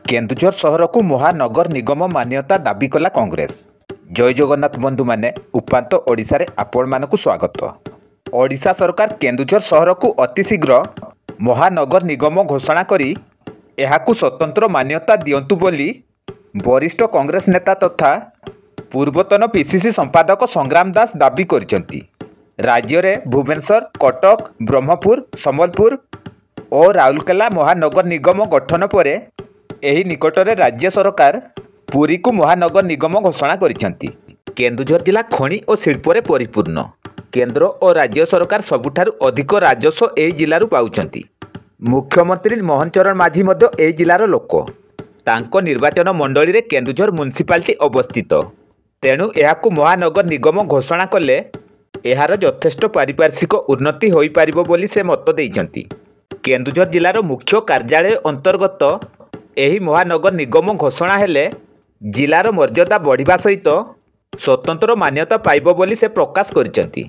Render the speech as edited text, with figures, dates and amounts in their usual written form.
केन्दुझर सहर को महानगर निगम मान्यता दाबी कला कांग्रेस। जय जगन्नाथ बंधु माने उपांत ओडिशा रे आपण मानकु स्वागत। ओडिशा सरकार केन्दुझर सहर को अतिशीघ्र महानगर निगम घोषणा करी एहाकु स्वतंत्र मान्यता दियंतु बोली वरिष्ठ कांग्रेस नेता तथा पूर्वतन पीसीसी संपादक संग्राम दास दाबी करिसेंती। राज्य रे भुवनेश्वर, कटक, ब्रह्मपुर, संबलपुर और राउरकेला महानगर निगम गठन पर एही निकटरे राज्य सरकार पुरी को महानगर निगम घोषणा करिसेंती। केन्दुझर जिला खनि और शिल्परे परिपूर्ण। केंद्र और राज्य सरकार सबुठारु अधिक राजस्व एही जिल्लारु पाउछंती। मुख्यमंत्री मोहन चरण माझी मध्य एही जिल्लार लोक। तांको निर्वाचन मंडली रे केन्दुझर म्युनिसिपालिटी अवस्थित। तेणु एहाकु महानगर निगम घोषणा कले एहार यथेष्ट पारिपार्श्विक उन्नति होई पारिबो बोली से मत देइछंती। केन्दुझर जिलार मुख्य कार्यालय अंतर्गत एही महानगर निगम घोषणा हेले जिलार मर्यादा बढ़िबा सहित स्वतंत्र मान्यता पाइबो बोली से प्रकाश करिसेंती।